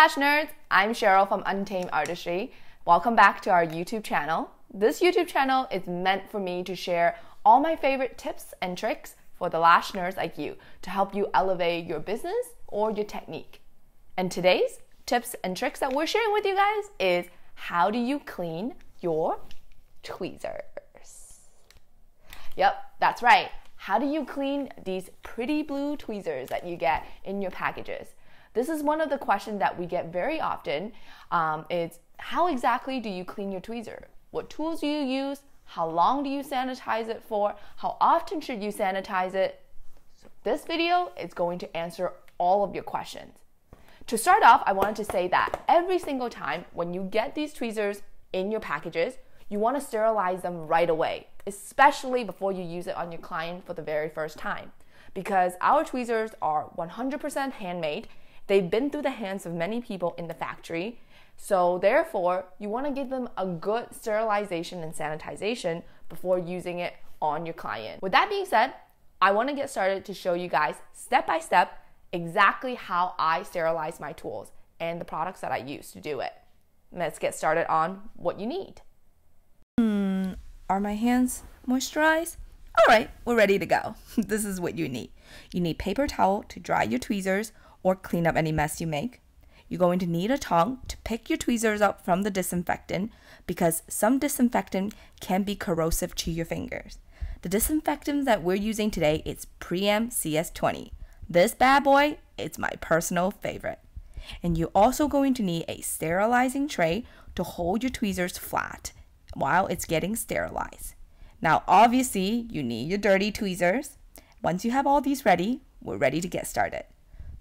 Lash Nerds! I'm Cheryl from Untamed Artistry. Welcome back to our YouTube channel. This YouTube channel is meant for me to share all my favorite tips and tricks for the lash nerds like you to help you elevate your business or your technique. And today's tips and tricks that we're sharing with you guys is how do you clean your tweezers? Yep, that's right. How do you clean these pretty blue tweezers that you get in your packages? This is one of the questions that we get very often, is how exactly do you clean your tweezer? What tools do you use? How long do you sanitize it for? How often should you sanitize it? So this video is going to answer all of your questions. To start off, I wanted to say that every single time when you get these tweezers in your packages, you want to sterilize them right away, especially before you use it on your client for the very first time. Because our tweezers are 100% handmade. They've been through the hands of many people in the factory. So therefore, you want to give them a good sterilization and sanitization before using it on your client. With that being said, I want to get started to show you guys step by step exactly how I sterilize my tools and the products that I use to do it. Let's get started on what you need. Are my hands moisturized? All right, we're ready to go. This is what you need. You need paper towel to dry your tweezers or clean up any mess you make. You're going to need a tong to pick your tweezers up from the disinfectant because some disinfectant can be corrosive to your fingers. The disinfectant that we're using today is Preem CS20. This bad boy, it's my personal favorite. And you're also going to need a sterilizing tray to hold your tweezers flat while it's getting sterilized. Now, obviously, you need your dirty tweezers. Once you have all these ready, we're ready to get started.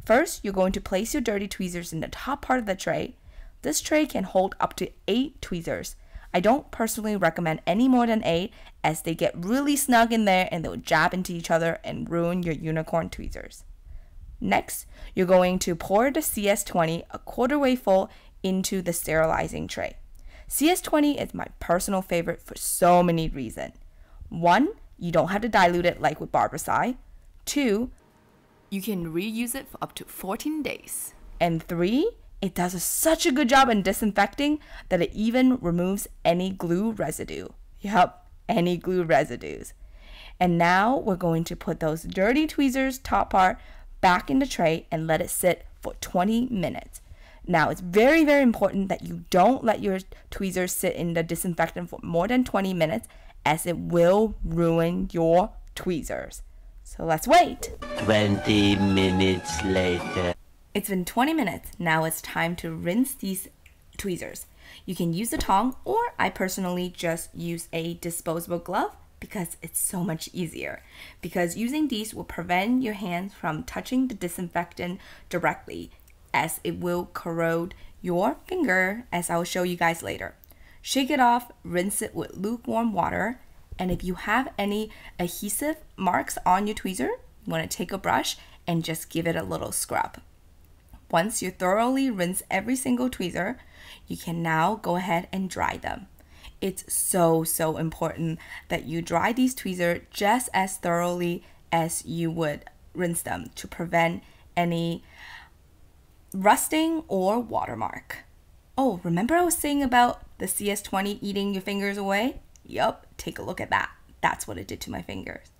First, you're going to place your dirty tweezers in the top part of the tray. This tray can hold up to 8 tweezers. I don't personally recommend any more than 8 as they get really snug in there and they'll jab into each other and ruin your unicorn tweezers. Next, you're going to pour the CS20 a quarter way full into the sterilizing tray. CS20 is my personal favorite for so many reasons. 1, you don't have to dilute it like with Barbicide. 2, you can reuse it for up to 14 days. And 3, it does such a good job in disinfecting that it even removes any glue residue. Yup, any glue residues. And now we're going to put those dirty tweezers top part back in the tray and let it sit for 20 minutes. Now, it's very, very important that you don't let your tweezers sit in the disinfectant for more than 20 minutes as it will ruin your tweezers. So let's wait. 20 minutes later. It's been 20 minutes. Now it's time to rinse these tweezers. You can use a tong, or I personally just use a disposable glove because it's so much easier. Because using these will prevent your hands from touching the disinfectant directly, as it will corrode your finger, as I'll show you guys later. Shake it off, rinse it with lukewarm water, and if you have any adhesive marks on your tweezer, you want to take a brush and just give it a little scrub. Once you thoroughly rinse every single tweezer, you can now go ahead and dry them. It's so important that you dry these tweezers just as thoroughly as you would rinse them to prevent any rusting or watermark. Oh, remember I was saying about the CS20 eating your fingers away? Yup, take a look at that. That's what it did to my fingers.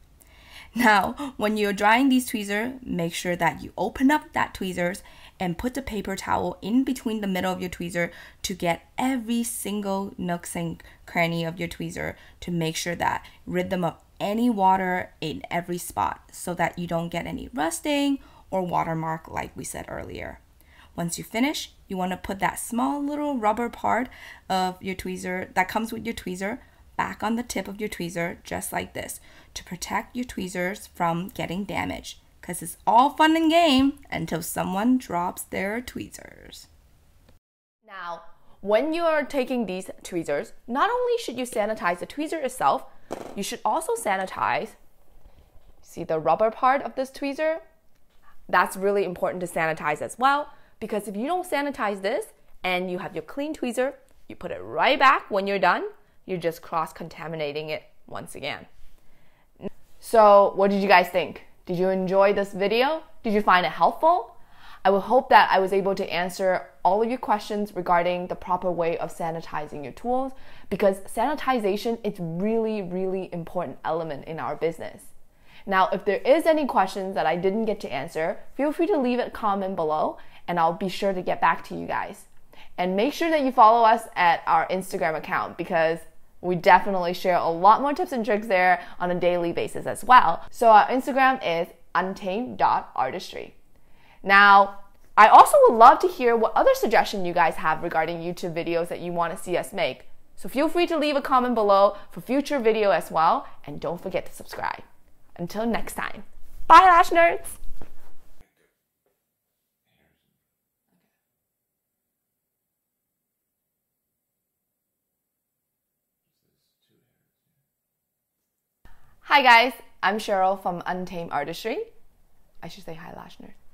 Now, when you're drying these tweezers, make sure that you open up that tweezers and put the paper towel in between the middle of your tweezer to get every single nooks and cranny of your tweezer to make sure that rid them of any water in every spot so that you don't get any rusting or watermark like we said earlier. Once you finish, you want to put that small little rubber part of your tweezer that comes with your tweezer back on the tip of your tweezer just like this to protect your tweezers from getting damaged, because it's all fun and game until someone drops their tweezers. Now, when you are taking these tweezers, not only should you sanitize the tweezer itself, you should also sanitize, see the rubber part of this tweezer? That's really important to sanitize as well, because if you don't sanitize this and you have your clean tweezer, you put it right back when you're done, you're just cross-contaminating it once again. So what did you guys think? Did you enjoy this video? Did you find it helpful? I will hope that I was able to answer all of your questions regarding the proper way of sanitizing your tools, because sanitization is really, really important element in our business. Now, if there is any questions that I didn't get to answer, feel free to leave a comment below and I'll be sure to get back to you guys. And make sure that you follow us at our Instagram account, because we definitely share a lot more tips and tricks there on a daily basis as well. So our Instagram is untamed.artistry. Now, I also would love to hear what other suggestions you guys have regarding YouTube videos that you want to see us make. So feel free to leave a comment below for future video as well, and don't forget to subscribe. Until next time, bye Lash Nerds! Hi guys, I'm Cheryl from Untamed Artistry. I should say hi Lash Nerds.